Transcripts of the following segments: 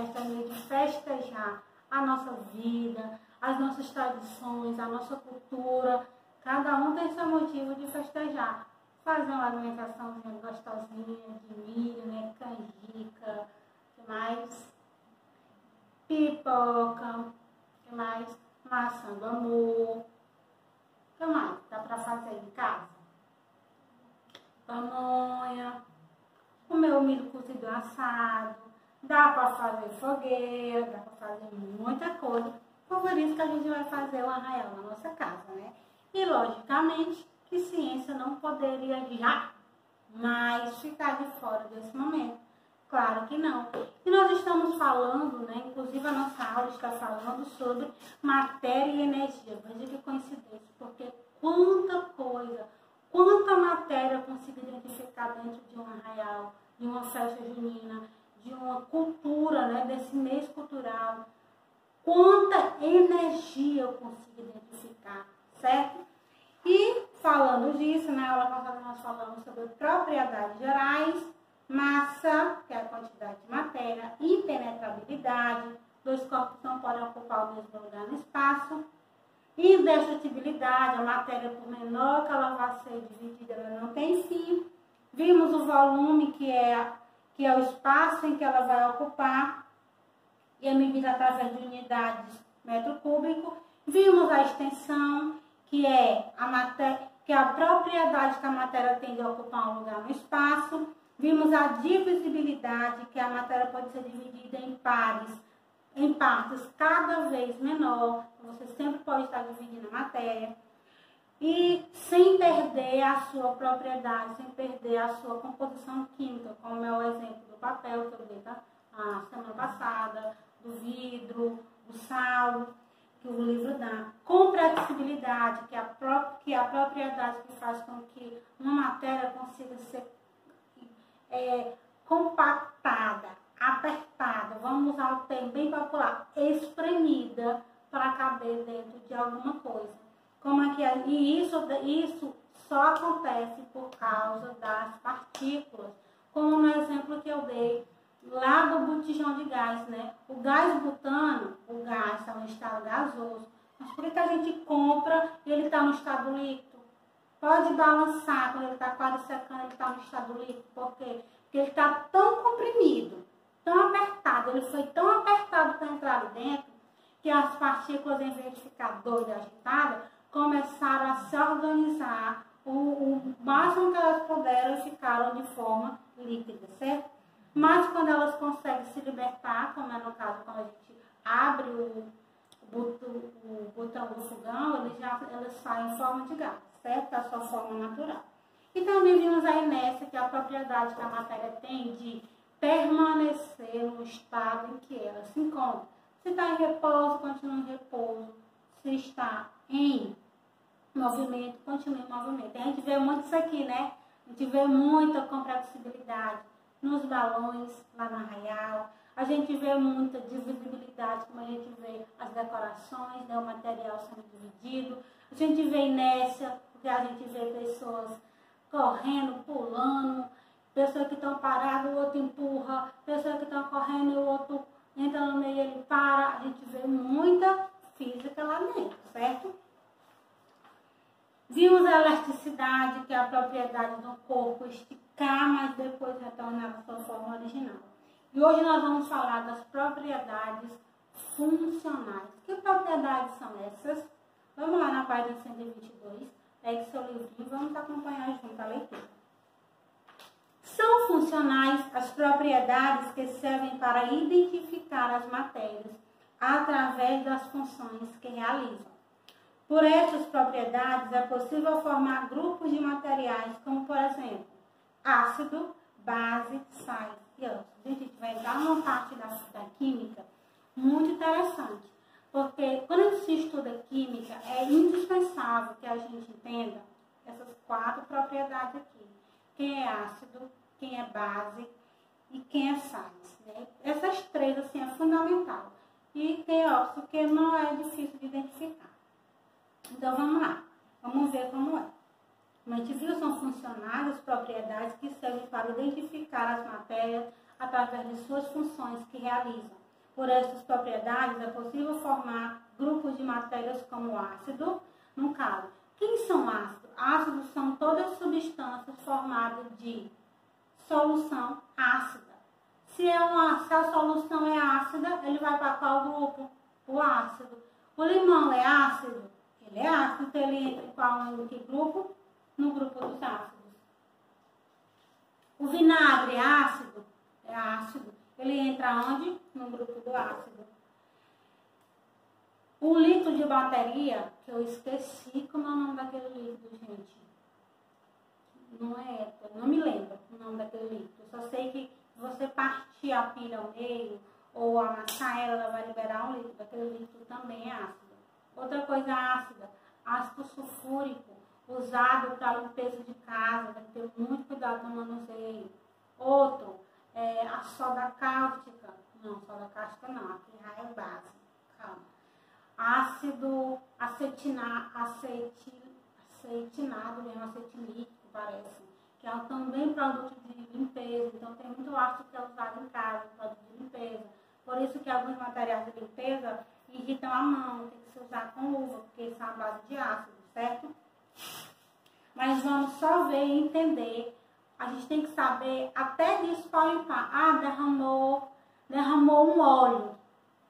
festa, é um dia de festejar a nossa vida, as nossas tradições, a nossa cultura. Cada um tem seu motivo de festejar. Fazer uma alimentaçãozinha gostosinha, de milho, né? Canjica, que mais? Pipoca, que mais? Maçã do amor. Que mais? Dá pra fazer em casa? Pamonha, comer o milho cozido assado, dá pra fazer fogueira, dá pra fazer muita coisa. Por isso que a gente vai fazer o arraial na nossa casa, né? E logicamente que ciência não poderia jamais ficar de fora desse momento. Claro que não. E nós estamos falando, né? Inclusive a nossa aula está falando sobre matéria e energia. Veja que coincidência, porque quanta coisa, quanta matéria eu consigo identificar dentro de um arraial, de uma festa junina, de uma cultura, né? Desse mês cultural. Quanta energia eu consigo identificar, certo? E falando disso, na aula passada nós falamos sobre propriedades gerais, massa, que é a quantidade de matéria, impenetrabilidade, dois corpos não podem ocupar o mesmo lugar no espaço, indestrutibilidade, a matéria por menor que ela vai ser dividida, ela não tem fim. Vimos o volume, que é o espaço em que ela vai ocupar, e é medida através de unidades metro cúbico. Vimos a extensão, que é a propriedade que a matéria tem de ocupar um lugar no espaço. Vimos a divisibilidade, que a matéria pode ser dividida em partes cada vez menor. Você sempre pode estar dividindo a matéria. E sem perder a sua propriedade, sem perder a sua composição química, como é o exemplo do papel, que eu dei a semana passada, do vidro, do sal, que o livro dá. Compressibilidade, que é a propriedade que faz com que uma matéria consiga ser compactada, apertada, vamos usar o termo bem popular, espremida para caber dentro de alguma coisa. E isso só acontece por causa das partículas, como no exemplo que eu dei lá do botijão de gás, né? O gás butano, o gás está no estado gasoso, mas por que a gente compra e ele está no estado líquido? Pode balançar, quando ele está quase secando, ele está no estado líquido. Por quê? Porque ele está tão comprimido, tão apertado, ele foi tão apertado para entrar ali dentro, que as partículas, em vez de ficar doidas e agitadas, começaram a se organizar o máximo que elas puderam e ficaram de forma líquida, certo? Mas quando elas conseguem se libertar, como é no caso quando a gente abre o botão do fogão, elas saem em forma de gás, certo? A sua forma natural. E também vimos a inércia, que é a propriedade que a matéria tem de permanecer no estado em que ela se encontra. Se está em repouso, continua em repouso. Se está em movimento, continua em movimento. A gente vê muito isso aqui, né? A gente vê muita compressibilidade nos balões, lá no arraial. A gente vê muita divisibilidade, como a gente vê as decorações, né? O material sendo dividido. A gente vê inércia, porque a gente vê pessoas correndo, pulando, pessoas que estão paradas, o outro empurra, pessoas que estão correndo e o outro entra no meio e ele para. A gente vê muita física lá dentro, certo? Vimos a elasticidade, que é a propriedade do corpo esticar, mas depois retornar à sua forma original. E hoje nós vamos falar das propriedades funcionais. Que propriedades são essas? Vamos lá na página 122, pegue seu livrinho e vamos acompanhar junto a leitura. São funcionais as propriedades que servem para identificar as matérias através das funções que realizam. Por essas propriedades é possível formar grupos de materiais como, por exemplo, ácido, base, sais e outros. A gente vai entrar numa parte da química muito interessante, porque quando se estuda química é indispensável que a gente entenda essas 4 propriedades aqui. Quem é ácido, quem é base e quem é sais, né? Essas 3 assim, é fundamental. E tem óxido que não é difícil de identificar. Então vamos lá, vamos ver como é. Como a gente viu, são funcionais as propriedades que servem para identificar as matérias através de suas funções que realizam. Por essas propriedades, é possível formar grupos de matérias como ácido, no caso. Quem são ácidos? Ácidos são todas as substâncias formadas de solução ácida. Se a solução é ácida, ele vai para qual grupo? O ácido. O limão é ácido? Ele é ácido, então ele entra em que grupo? No grupo dos ácidos. O vinagre é ácido? É ácido. Ele entra onde? No grupo do ácido. O líquido de bateria, que eu esqueci como é o nome daquele líquido, gente. Não me lembro o nome daquele líquido. Eu só sei que se você partir a pilha ao meio ou amassar ela vai liberar um líquido. Aquele líquido também é ácido. Outra coisa ácida, ácido sulfúrico, usado para limpeza de casa. Tem que ter muito cuidado no manuseio. Outro, a soda cáustica. Não, soda cáustica não, aqui já é base. Calma. Ácido acetinado mesmo, acetilítico, parece, que é também produto de limpeza. Então, tem muito ácido que é usado em casa, produto de limpeza. Por isso que alguns materiais de limpeza irritam a mão, tem que se usar com luva, porque são a base de ácido, certo? Mas vamos só ver e entender. A gente tem que saber até disso para limpar. Ah, derramou um óleo.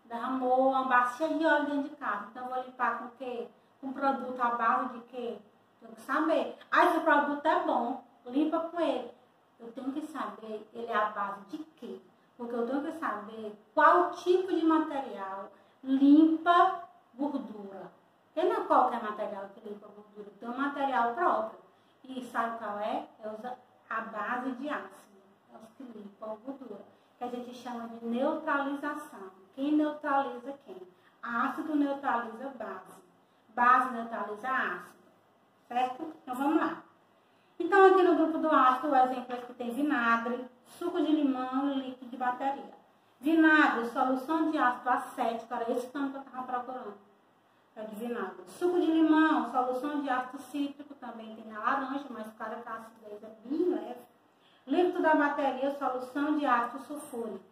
Derramou uma bacia de óleo dentro de casa. Então, eu vou limpar com o quê? Com produto à base de quê? Tenho que saber. Ah, esse produto é bom. Limpa com ele. Eu tenho que saber ele é à base de quê? Porque eu tenho que saber qual tipo de material limpa gordura. Porque não é qualquer material que limpa gordura. Tem um material próprio. E sabe qual é? Usa a base de ácido. É os que limpam gordura. Que a gente chama de neutralização. Quem neutraliza quem? Ácido neutraliza base. Base neutraliza ácido. Certo? Então vamos lá. Então aqui no grupo do ácido, o exemplo é que tem vinagre, suco de limão e líquido de bateria. Vinagre, solução de ácido acético, era esse tanto que eu estava procurando. É de vinagre. Suco de limão, solução de ácido cítrico, também tem na laranja, mas cada acidez é bem leve. Líquido da bateria, solução de ácido sulfúrico.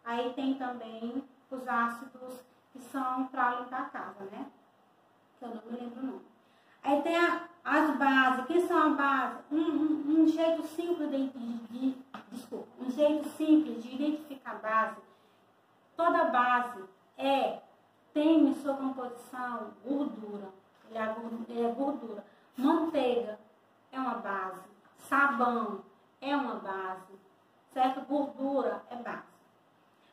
Aí tem também os ácidos que são para limpar a casa, né? Que eu não me lembro o nome. Aí tem as bases. Que são as bases? Um jeito simples um jeito simples de identificar a base. Toda base tem em sua composição gordura. Ele é gordura. Manteiga é uma base. Sabão é uma base. Certo? Gordura é base.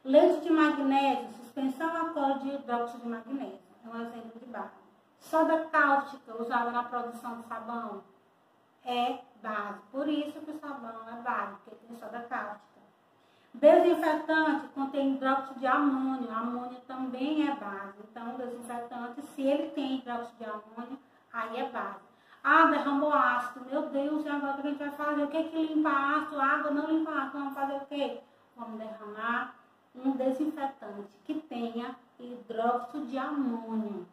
Leite de magnésio, suspensão alcoólica de hidróxido de magnésio. É um exemplo de base. Soda cáustica, usada na produção de sabão, é base. Por isso que o sabão é base, porque tem soda cáustica. Desinfetante contém hidróxido de amônio. Amônio também é base. Então, o desinfetante, se ele tem hidróxido de amônio, aí é base. Ah, derramou ácido. Meu Deus, e agora o que a gente vai fazer? O que limpa ácido? Água não limpa ácido. Vamos fazer o quê? Vamos derramar um desinfetante que tenha hidróxido de amônio,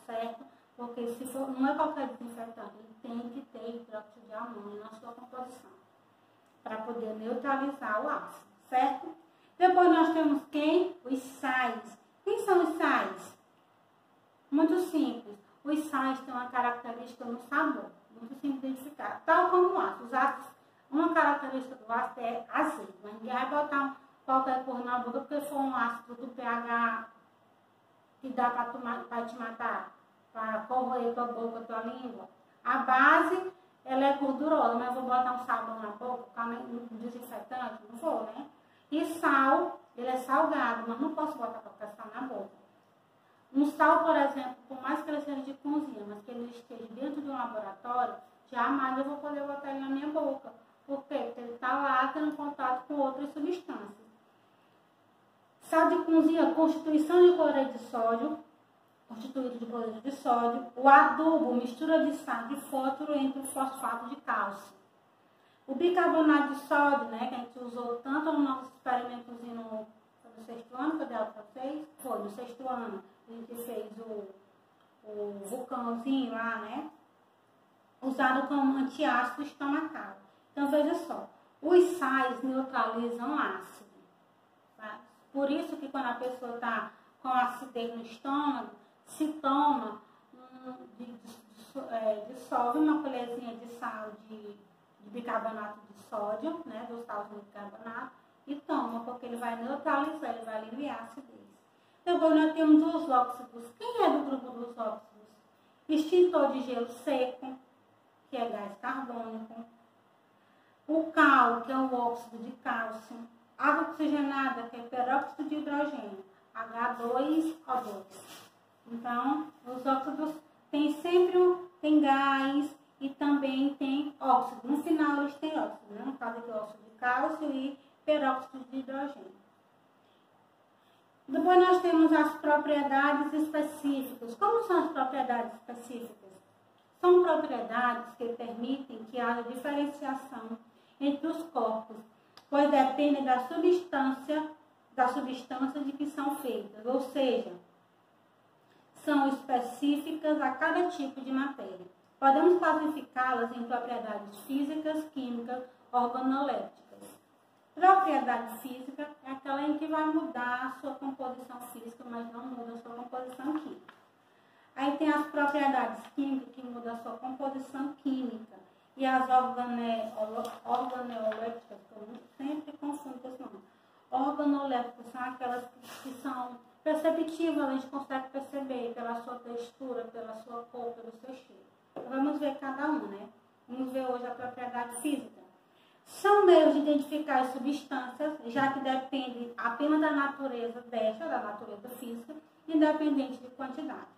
certo? Porque se for, não é qualquer desinfetante, ele tem que ter hidróxido de amônio na sua composição, para poder neutralizar o ácido, certo? Depois nós temos quem? Os sais. Quem são os sais? Muito simples. Os sais têm uma característica no sabor, muito simples de identificar. Tal como o ácido. Os ácidos, uma característica do ácido é azedo, mas ninguém vai botar qualquer cor na boca porque for um ácido do pH que dá para te matar, para corroer tua boca, tua língua. A base, ela é gordurosa, mas eu vou botar um sabão na boca, um desinfetante, não vou, né? E sal, ele é salgado, mas não posso botar qualquer sal na boca. Um sal, por exemplo, por mais que ele seja de cozinha, mas que ele esteja dentro de um laboratório, jamais eu vou poder botar ele na minha boca. Por quê? Porque ele está lá tendo contato com outras substâncias. Sal de cozinha, constituição de cloreto de sódio, constituído de cloreto de sódio. O adubo, mistura de sal de fósforo entre o fosfato de cálcio. O bicarbonato de sódio, né, que a gente usou tanto no nosso experimentozinho no sexto ano, que eu dei aula para vocês, foi no sexto ano, a gente fez o vulcãozinho lá, né, usado como antiácido estomacal. Então, veja só, os sais neutralizam ácido. Tá? Por isso que quando a pessoa está com acidez no estômago, se toma, dissolve uma colherzinha de sal de bicarbonato de sódio, né, do salzinho de bicarbonato, e toma, porque ele vai neutralizar, ele vai aliviar a acidez. Depois nós temos os óxidos. Quem é do grupo dos óxidos? Extintor de gelo seco, que é gás carbônico. O cal, que é o óxido de cálcio. Água oxigenada, que é peróxido de hidrogênio, H2O2. Então, os óxidos tem gás e também tem óxido. No final eles têm óxido, né? No caso aqui, óxido de cálcio e peróxido de hidrogênio. Depois nós temos as propriedades específicas. Como são as propriedades específicas? São propriedades que permitem que haja diferenciação entre os corpos, pois dependem da substância de que são feitas, ou seja, são específicas a cada tipo de matéria. Podemos classificá-las em propriedades físicas, químicas, organolépticas. Propriedade física é aquela em que vai mudar a sua composição física, mas não muda a sua composição química. Aí tem as propriedades químicas, que mudam a sua composição química. E as organolépticas, que eu sempre confundo com esse nome. Organolépticas são aquelas que são perceptíveis, a gente consegue perceber pela sua textura, pela sua cor, pelo seu cheiro. Vamos ver cada um, né? Vamos ver hoje a propriedade física. São meios de identificar as substâncias, já que depende apenas da natureza da natureza física, independente de quantidade.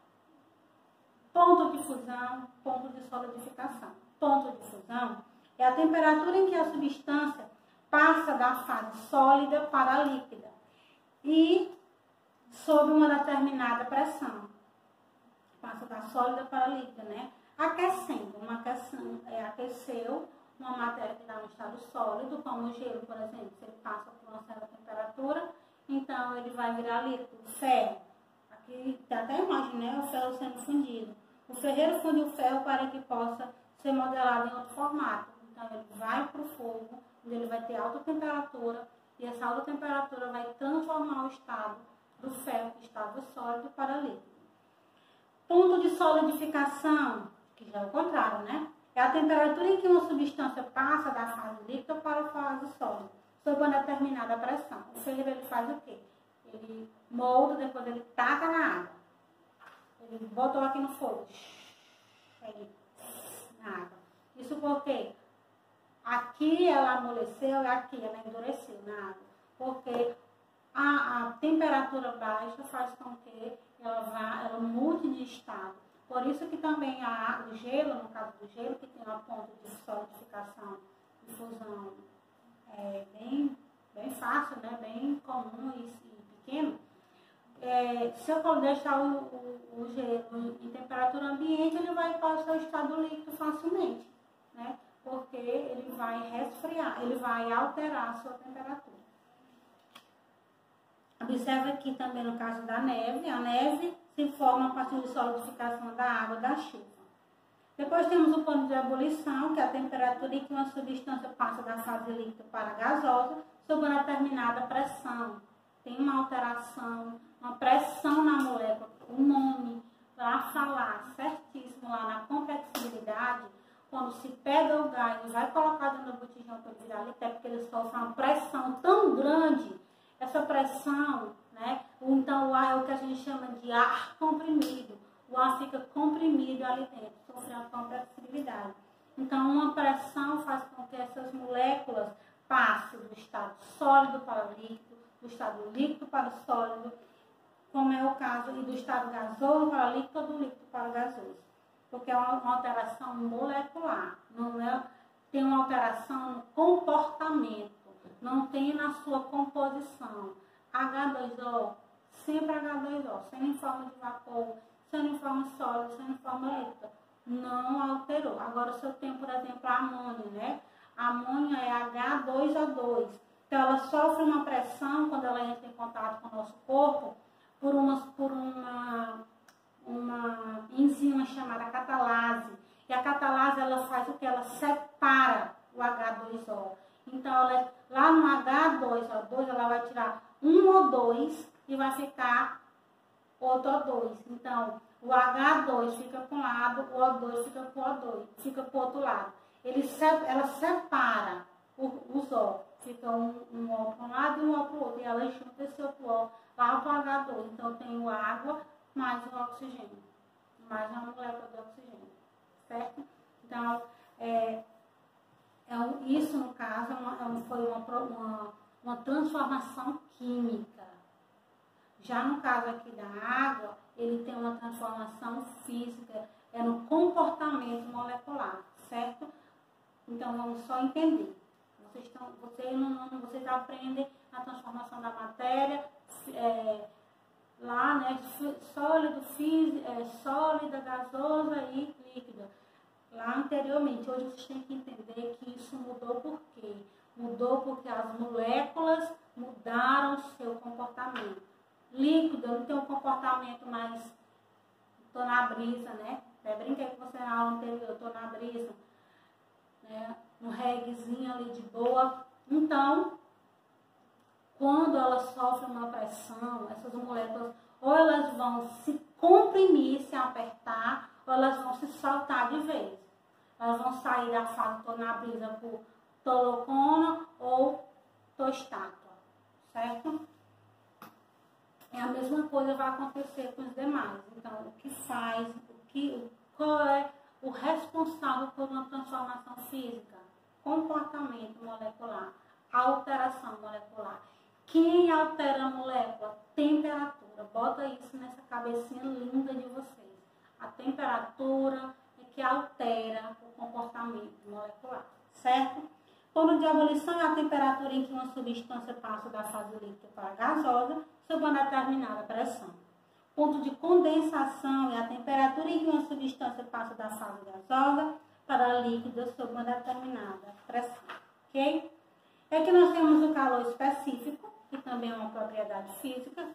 Ponto de fusão, ponto de solidificação. Ponto de fusão é a temperatura em que a substância passa da fase sólida para a líquida e sob uma determinada pressão. Passa da sólida para a líquida, né? Aquecendo. Aqueceu uma matéria que está no estado sólido, como o gelo, por exemplo, se ele passa por uma certa temperatura, então ele vai virar líquido. Ferro. Aqui tem até a imagem, né? O ferro sendo fundido. O ferreiro funde o ferro para que possa ser modelado em outro formato. Então ele vai para o fogo, onde ele vai ter alta temperatura, e essa alta temperatura vai transformar o estado do ferro, que estava sólido, para líquido. Ponto de solidificação, que já é o contrário, né? É a temperatura em que uma substância passa da fase líquida para a fase sólida, sob uma determinada pressão. O ferreiro ele faz o quê? Ele molda, depois ele taca na água. Ele botou aqui no fogo. Aí, na água. Isso porque aqui ela amoleceu e aqui ela endureceu na água. Porque a temperatura baixa faz com que ela mude de estado. Por isso que também o gelo, no caso do gelo, que tem uma ponto de solidificação e fusão bem fácil, né? Bem comum e pequeno. Se eu deixar o gelo em temperatura ambiente, ele vai para o seu estado líquido facilmente, né? Porque ele vai resfriar, ele vai alterar a sua temperatura. Observe aqui também no caso da neve. A neve se forma a partir de solidificação da água da chuva. Depois temos o ponto de ebulição, que é a temperatura em que uma substância passa da fase líquida para a gasosa sob uma determinada pressão. Tem uma alteração, uma pressão na molécula. O nome, para falar certíssimo lá na convexibilidade, quando se pega o gás e vai colocar dentro do botijão para virar líquido, é porque ele sofre uma pressão tão grande. Essa pressão, né? Então o ar é o que a gente chama de ar comprimido. O ar fica comprimido ali dentro, sofrendo compressibilidade. Então uma pressão faz com que essas moléculas passem do estado sólido para o líquido, do estado líquido para o sólido, como é o caso, e do estado gasoso para o líquido ou do líquido para o gasoso. Porque é uma alteração molecular, tem uma alteração no comportamento. Não tem na sua composição. H2O, sempre H2O, sendo em forma de vapor, sendo em forma sólida, sendo em forma líquida. Não alterou. Agora, se eu tenho, por exemplo, a amônia, né? A amônia é H2O2. Então, ela sofre uma pressão quando ela entra em contato com o nosso corpo por uma enzima chamada catalase. E a catalase, ela faz o que? Ela separa o H2O. Então, lá no H2O2, ela vai tirar um O2 e vai ficar outro O2. Então, o H2 fica para um lado, o O2 fica para o O2, fica para o outro lado. Ela separa os O. Fica um O para um lado e um O para o outro. E ela junta esse outro O lá para o H2. Então, eu tenho água mais o oxigênio. Mais uma molécula de oxigênio. Certo? Então, isso, no caso, foi uma transformação química. Já no caso aqui da água, ele tem uma transformação física, no comportamento molecular, certo? Então, vamos só entender. Vocês aprendem a transformação da matéria, lá, né, sólida, gasosa e líquida. Lá anteriormente, hoje vocês têm que entender que isso mudou por quê? Mudou porque as moléculas mudaram seu comportamento. Líquido não tem um comportamento mais, tô na brisa, né? Até brinquei com você na aula anterior, tô na brisa, né? Um reguezinho ali de boa. Então, quando ela sofre uma pressão, essas moléculas, ou elas vão se comprimir, se apertar, ou elas vão se soltar de vez. Elas vão sair da fase tô na brisa por tolocona ou tostátua, certo? A mesma coisa vai acontecer com os demais. Então, o que faz, qual é o responsável por uma transformação física? Comportamento molecular, alteração molecular. Quem altera a molécula? Temperatura. Bota isso nessa cabecinha linda de vocês. A temperatura é que altera o comportamento molecular, certo? Ponto de ebulição é a temperatura em que uma substância passa da fase líquida para a gasosa sob uma determinada pressão. Ponto de condensação é a temperatura em que uma substância passa da fase gasosa para a líquida sob uma determinada pressão. Ok? Aqui nós temos o calor específico, que também é uma propriedade física.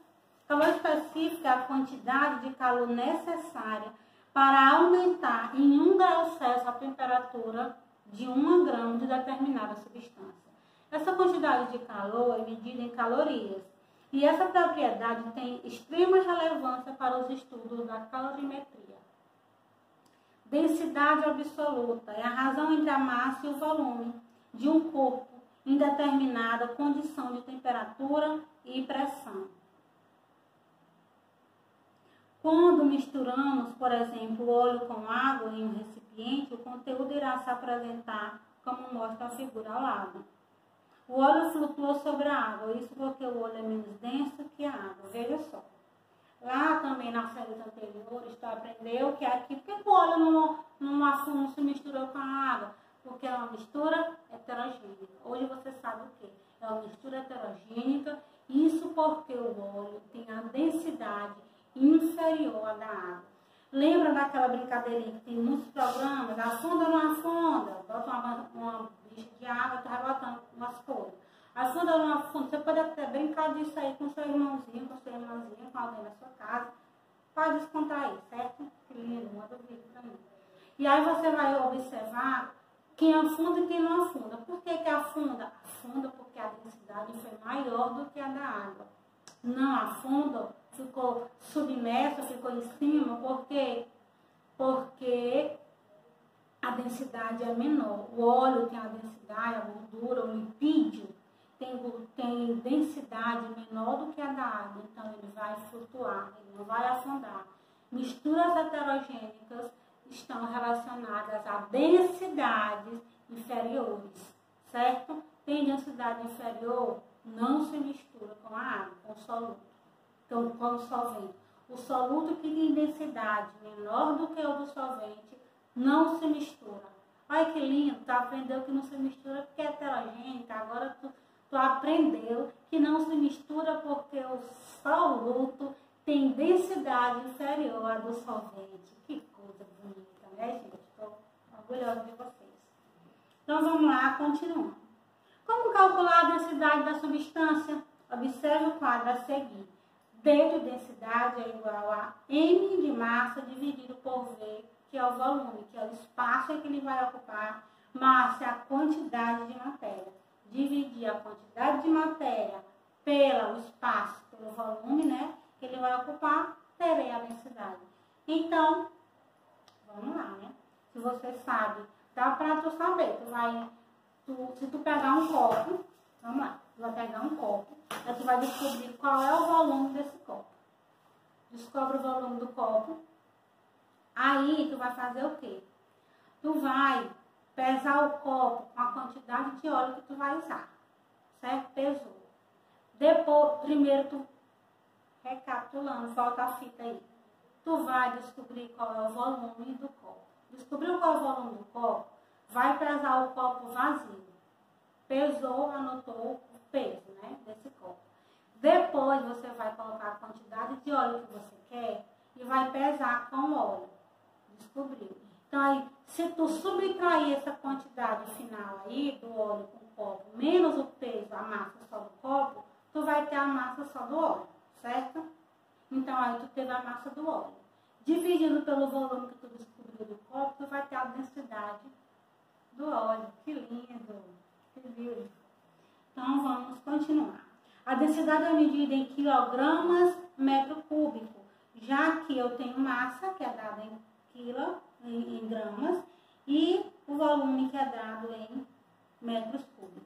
Calor específico é a quantidade de calor necessária para aumentar em 1 grau Celsius a temperatura de 1 grão de determinada substância. Essa quantidade de calor é medida em calorias. E essa propriedade tem extrema relevância para os estudos da calorimetria. Densidade absoluta é a razão entre a massa e o volume de um corpo em determinada condição de temperatura e pressão. Quando misturamos, por exemplo, óleo com água em um recipiente, o conteúdo irá se apresentar como mostra a figura ao lado. O óleo flutua sobre a água, isso porque o óleo é menos denso que a água. Veja só. Lá também nas séries anteriores, tu aprendeu que aqui, por que o óleo não se misturou com a água? Porque é uma mistura heterogênica. Hoje você sabe o que? É uma mistura heterogênica, isso porque o óleo tem a densidade inferior à da água. Lembra daquela brincadeirinha que tem muitos programas? Afunda ou não afunda? Bota uma bicha de água, tu vai botando umas coisas. Afunda ou não afunda? Você pode até brincar disso aí com seu irmãozinho, com sua irmãzinha, com alguém na sua casa. Pode descontrair, certo? Que lindo, manda o vídeo pra mim. E aí você vai observar quem afunda e quem não afunda. Por que afunda? Afunda porque a densidade foi maior do que a da água. Não afunda, ficou submersa, ficou em cima, porque a densidade é menor. O óleo tem a densidade, a gordura, o lipídio tem densidade menor do que a da água, então ele vai flutuar, ele não vai afundar. Misturas heterogênicas estão relacionadas a densidades inferiores, certo? Tem densidade inferior, não se mistura com a água, com o soluto. Então, com o solvente. O soluto que tem densidade menor do que o do solvente não se mistura. Olha que lindo, tu aprendeu que não se mistura porque é heterogênica. Agora tu aprendeu que não se mistura porque o soluto tem densidade inferior à do solvente. Que coisa bonita, né, gente? Estou orgulhosa de vocês. Então, vamos lá, continuando. Como calcular a densidade da substância? Observe o quadro a seguir. D de densidade é igual a M de massa dividido por V, que é o volume, que é o espaço que ele vai ocupar. Massa é a quantidade de matéria. Dividir a quantidade de matéria pelo espaço, pelo volume, né, que ele vai ocupar, terei a densidade. Então, vamos lá, né? Se você sabe, dá pra tu saber, se tu pegar um copo, vamos lá, tu vai pegar um copo, aí tu vai descobrir qual é o volume desse copo. Descobre o volume do copo, aí tu vai fazer o quê? Tu vai pesar o copo com a quantidade de óleo que tu vai usar, certo? Pesou. Depois, primeiro tu, recapitulando, volta a fita aí. Tu vai descobrir qual é o volume do copo. Descobriu qual é o volume do copo, vai pesar o copo vazio. Pesou, anotou o peso, né, desse copo. Depois você vai colocar a quantidade de óleo que você quer e vai pesar com óleo. Descobriu. Então aí, se tu subtrair essa quantidade final aí do óleo com o copo, menos o peso, a massa só do copo, tu vai ter a massa só do óleo, certo? Então aí tu teve a massa do óleo. Dividindo pelo volume que tu descobriu do copo, tu vai ter a densidade do óleo. Que lindo! Que lindo! Então vamos continuar. A densidade é medida em quilogramas metro cúbico, já que eu tenho massa, que é dada em gramas, e o volume que é dado em metros cúbicos.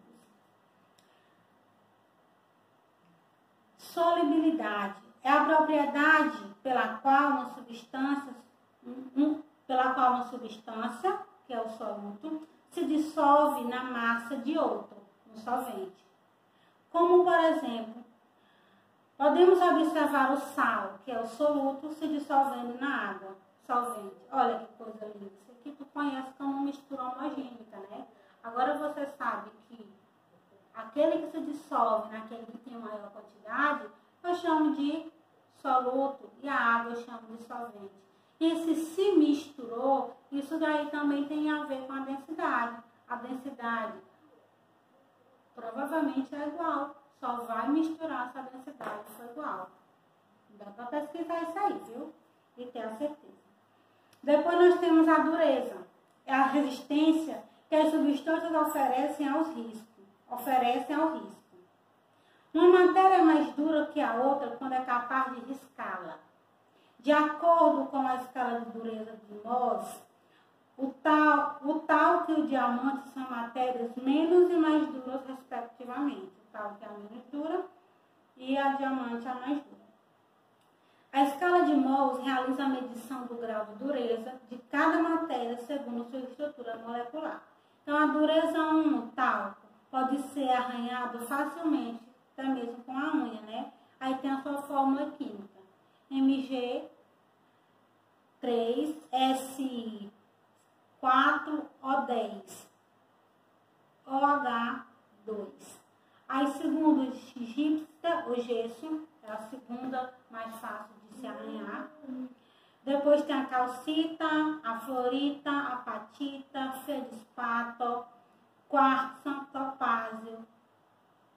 Solubilidade é a propriedade pela qual uma substância, que é o soluto, se dissolve na massa de outro, no solvente. Como, por exemplo, podemos observar o sal, que é o soluto, se dissolvendo na água, solvente. Olha que coisa linda. Isso aqui tu conhece como mistura homogênica, né? Agora você sabe que aquele que se dissolve naquele que tem maior quantidade, eu chamo de soluto e a água eu chamo de solvente. E se misturou, isso daí também tem a ver com a densidade. A densidade provavelmente é igual, só vai misturar se a densidade for igual. Dá para pesquisar isso aí, viu? E ter a certeza. Depois nós temos a dureza, é a resistência que as substâncias oferecem ao risco. Uma matéria é mais dura que a outra quando é capaz de riscá-la. De acordo com a escala de dureza de Mohs, o talco e o diamante são matérias menos e mais duras, respectivamente. O talco é a menos dura e a diamante é a mais dura. A escala de Mohs realiza a medição do grau de dureza de cada matéria segundo sua estrutura molecular. Então, a dureza 1, o talco, pode ser arranhado facilmente, até mesmo com a unha, né? Aí tem a sua fórmula química. Mg3S4O10 OH2. Aí, segundo o gesso, é a segunda mais fácil de se arranhar. Depois tem a calcita, a fluorita, a apatita, feldespato, quartzo, topázio,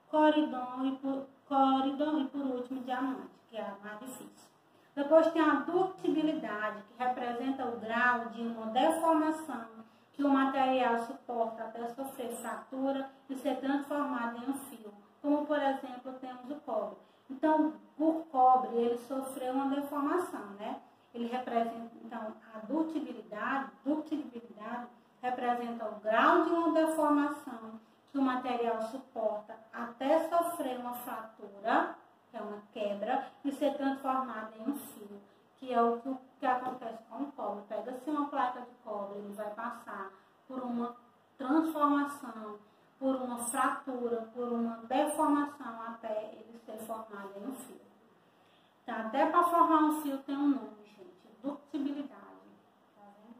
coridon e por último diamante, que é a mais difícil. Depois tem a ductibilidade, que representa o grau de uma deformação que o material suporta até sofrer fratura e ser transformado em um fio, como por exemplo temos o cobre. Então, o cobre, ele sofreu uma deformação, né? Ele representa, então, a ductibilidade representa o grau de uma deformação que o material suporta até sofrer uma fratura, que é uma quebra, e ser transformado em um fio, que é o que acontece com o cobre. Pega-se uma placa de cobre, ele vai passar por uma transformação, por uma fratura, por uma deformação, até ele ser formado em um fio. Então, até para formar um fio tem um nome, gente, ductibilidade. Tá vendo?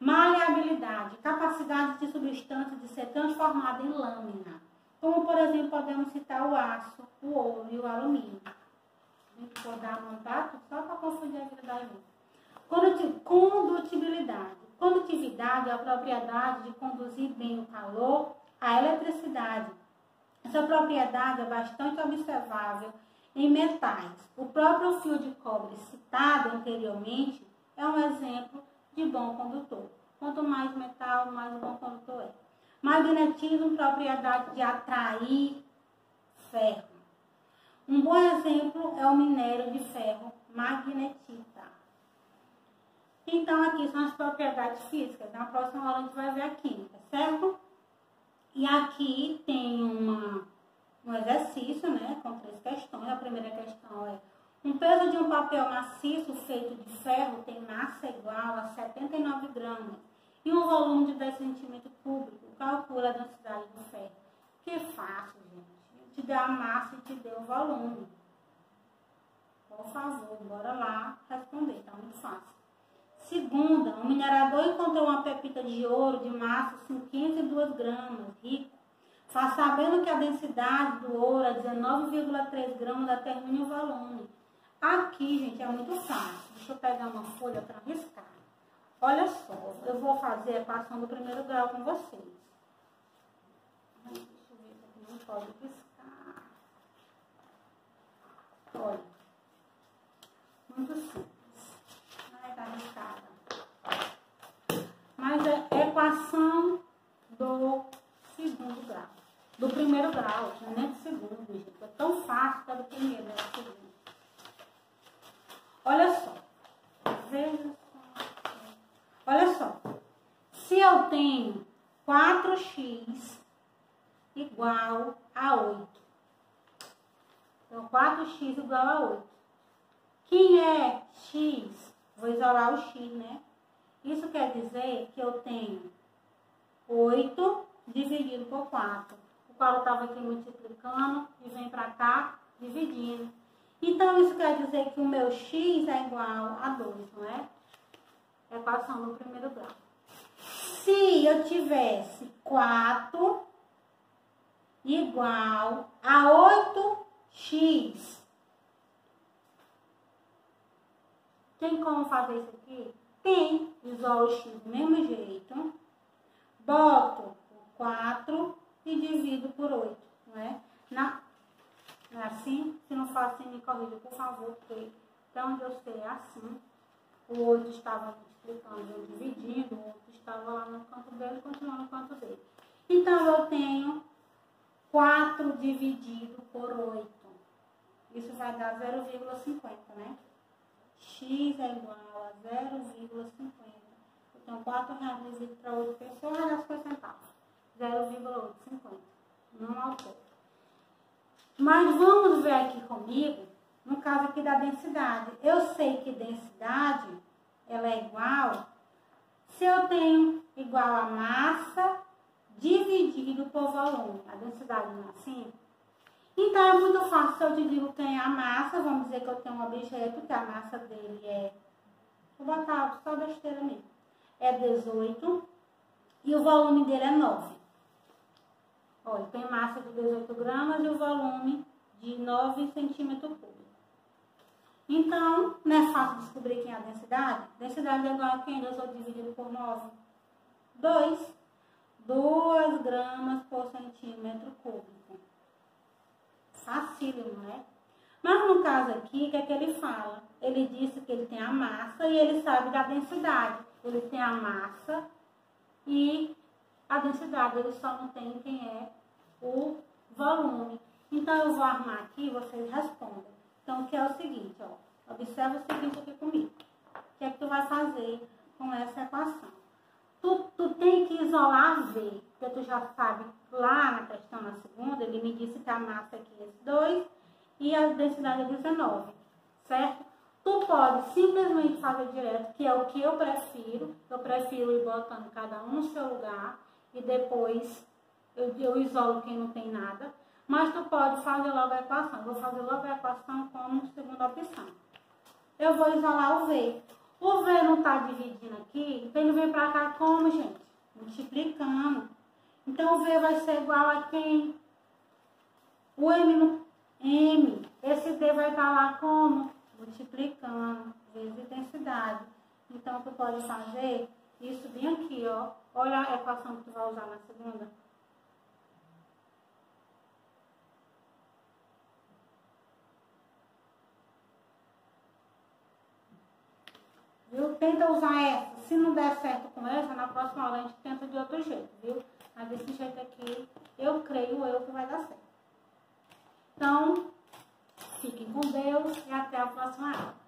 Maleabilidade, capacidade de substância de ser transformada em lâmina. Como, por exemplo, podemos citar o aço, o ouro e o alumínio. A gente pode dar um mandato só para confundir a vida da gente. Condutibilidade. Condutividade é a propriedade de conduzir bem o calor, a eletricidade. Essa propriedade é bastante observável em metais. O próprio fio de cobre citado anteriormente é um exemplo de bom condutor. Quanto mais metal, mais bom condutor é. Magnetismo, propriedade de atrair ferro. Um bom exemplo é o minério de ferro, magnetita. Então, aqui são as propriedades físicas. Na próxima aula a gente vai ver a química, certo? E aqui tem um exercício, né, com 3 questões. A primeira questão é: um peso de um papel maciço feito de ferro tem massa igual a 79 gramas e um volume de 10 centímetros cúbicos. Calcula a densidade do ferro. Que fácil, gente. Te deu a massa e te deu o volume. Por favor, bora lá responder. Tá muito fácil. Segunda, um minerador encontrou uma pepita de ouro de massa 502 gramas, rico. Faz sabendo que a densidade do ouro é 19,3 gramas, determine o volume. Aqui, gente, é muito fácil. Deixa eu pegar uma folha para riscar. Olha só, eu vou fazer a equação do primeiro grau com vocês. Deixa eu ver se aqui não pode riscar. Olha, muito simples. Tá arriscada. Mas é equação do segundo grau. Do primeiro grau, não é nem do segundo, gente. É tão fácil que é do primeiro, é do segundo. Olha só. Veja só. Olha só. Se eu tenho 4x igual a 8. Então, 4x igual a 8. Quem é x? Vou isolar o x, né? Isso quer dizer que eu tenho 8 dividido por 4. O qual eu estava aqui multiplicando e vem para cá dividindo. Então, isso quer dizer que o meu x é igual a 2, não é? Equação do primeiro grau. Se eu tivesse 4 igual a 8x, tem como fazer isso aqui? Tem. Isolo o x do mesmo jeito. Boto o 4 e divido por 8, não é? Não é assim? Se não for assim, me corrija, por favor, porque até onde eu sei é assim. O 8 estava multiplicando, eu dividindo, o outro estava lá no canto dele, continuando no canto dele. Então, eu tenho 4 dividido por 8. Isso vai dar 0,50, né? X é igual a 0,50. Então, 4 reais dividido para 8 pessoas, aliás, foi centavos. 0,850. Não alterou. Mas vamos ver aqui comigo, no caso aqui da densidade. Eu sei que densidade, ela é igual, se eu tenho igual a massa dividido por volume. A densidade não é assim? Então, é muito fácil. Se eu te digo quem é a massa, vamos dizer que eu tenho um objeto que a massa dele é, vou botar só besteira mesmo, é 18 e o volume dele é 9. Olha, tem massa de 18 gramas e o volume de 9 centímetros cúbicos. Então, não é fácil descobrir quem é a densidade? Densidade é igual a quem? 18 dividido por 9? 2. 2 gramas por centímetro cúbico. Facílimo, né? Mas no caso aqui, o que é que ele fala? Ele disse que ele tem a massa e ele sabe da densidade. Ele tem a massa e a densidade, ele só não tem quem é o volume. Então, eu vou armar aqui e vocês respondem. Então, o que é o seguinte, ó. Observa o seguinte aqui comigo. O que é que tu vai fazer com essa equação? Tu tem que isolar V, porque tu já sabe, lá na questão na segunda, ele me disse que a massa aqui é 2 e a densidade é 19, certo? Tu pode simplesmente fazer direto, que é o que eu prefiro. Eu prefiro ir botando cada um no seu lugar e depois eu isolo quem não tem nada. Mas tu pode fazer logo a equação. Eu vou fazer logo a equação como segunda opção. Eu vou isolar o V. O V não está dividindo aqui, então ele vem para cá como, gente? Multiplicando. Então, o V vai ser igual a quem? O M no M. Esse D vai estar lá como? Multiplicando, vezes densidade. Então, tu pode fazer isso bem aqui, ó. Olha a equação que tu vai usar na segunda. Viu? Tenta usar essa. Se não der certo com essa, na próxima aula a gente tenta de outro jeito, viu? Mas desse jeito aqui, eu creio que vai dar certo. Então, Fiquem com Deus e até a próxima aula.